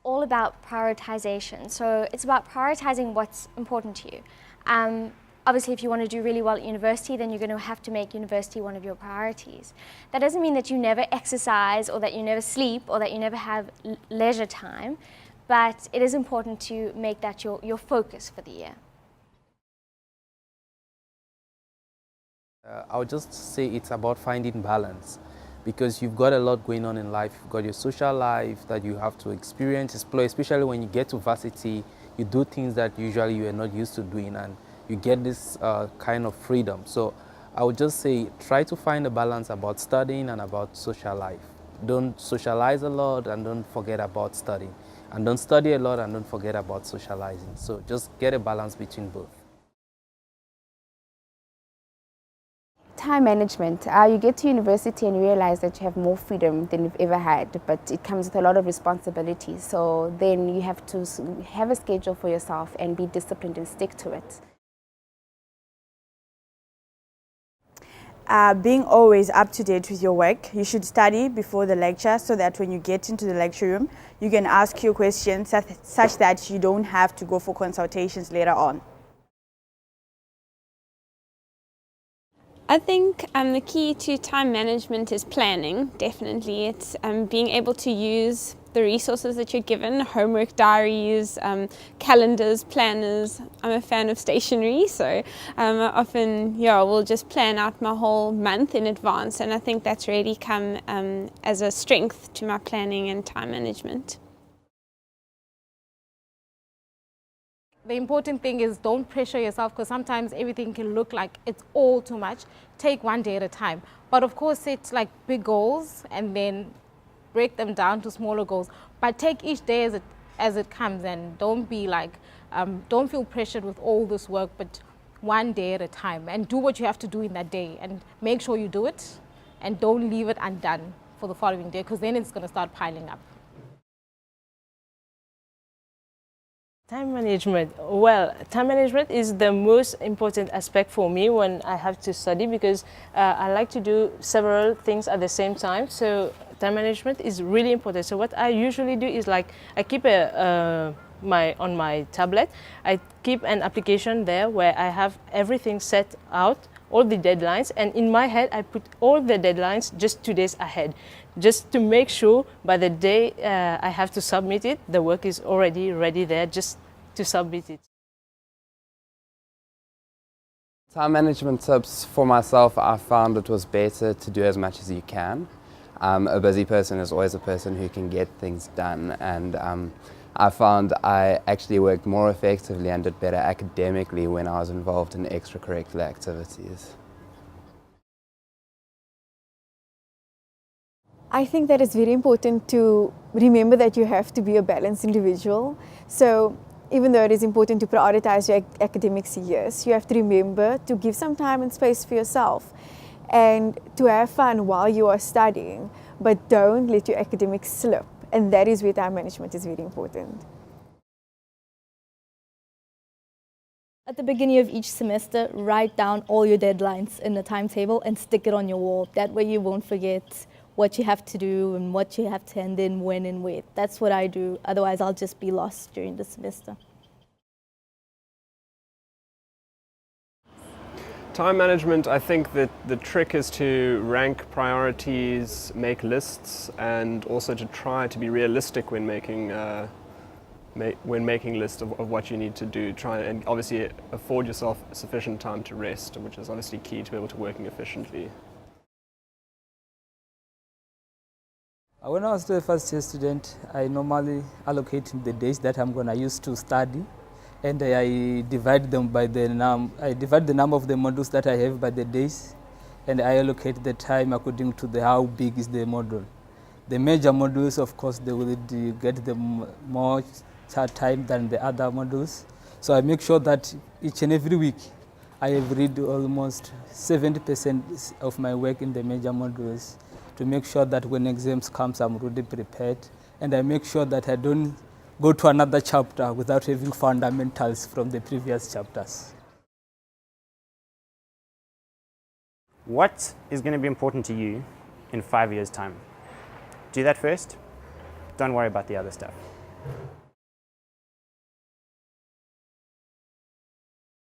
all about prioritization. So it's about prioritizing what's important to you. Obviously, if you want to do really well at university, then you're going to have to make university one of your priorities. That doesn't mean that you never exercise or that you never sleep or that you never have leisure time, but it is important to make that your focus for the year. I would just say it's about finding balance, because you've got a lot going on in life. You've got your social life that you have to experience, explore, especially when you get to varsity. You do things that usually you are not used to doing, and you get this kind of freedom. So I would just say try to find a balance about studying and about social life. Don't socialize a lot and don't forget about studying. And don't study a lot and don't forget about socializing. So just get a balance between both. Time management. You get to university and you realize that you have more freedom than you've ever had, but it comes with a lot of responsibility. So then you have to have a schedule for yourself and be disciplined and stick to it. Being always up to date with your work. You should study before the lecture so that when you get into the lecture room, you can ask your questions such that you don't have to go for consultations later on. I think the key to time management is planning, definitely. It's being able to use the resources that you're given, homework diaries, calendars, planners. I'm a fan of stationery, so often we'll just plan out my whole month in advance, and I think that's really come as a strength to my planning and time management. The important thing is don't pressure yourself, because sometimes everything can look like it's all too much. Take one day at a time. But of course, set like big goals and then break them down to smaller goals. But take each day as it comes, and don't be like, don't feel pressured with all this work, but one day at a time, and do what you have to do in that day and make sure you do it, and don't leave it undone for the following day, because then it's going to start piling up. Time management. Well, time management is the most important aspect for me when I have to study, because I like to do several things at the same time. So time management is really important. So what I usually do is like I keep on my tablet, I keep an application there where I have everything set out, all the deadlines, and in my head I put all the deadlines just 2 days ahead, just to make sure by the day I have to submit it, the work is already ready there just to submit it. Time management tips for myself, I found it was better to do as much as you can. A busy person is always a person who can get things done, and I found I actually worked more effectively and did better academically when I was involved in extracurricular activities. I think that it's very important to remember that you have to be a balanced individual. So even though it is important to prioritize your academic years, you have to remember to give some time and space for yourself and to have fun while you are studying, but don't let your academics slip. And that is where time management is very important. At the beginning of each semester, write down all your deadlines in a timetable and stick it on your wall. That way you won't forget what you have to do and what you have to hand in, when and where. That's what I do, otherwise I'll just be lost during the semester. Time management, I think that the trick is to rank priorities, make lists, and also to try to be realistic when making lists of what you need to do. Try and obviously afford yourself sufficient time to rest, which is obviously key to be able to working efficiently. When I was still a first year student, I normally allocate the days that I'm going to use to study, and I divide them by the number of the modules that I have by the days, and I allocate the time according to how big is the module. The major modules, of course, they will get the more time than the other modules. So I make sure that each and every week I have read almost 70% of my work in the major modules, to make sure that when exams comes, I'm really prepared, and I make sure that I don't go to another chapter without having fundamentals from the previous chapters. What is going to be important to you in 5 years' time? Do that first. Don't worry about the other stuff. you.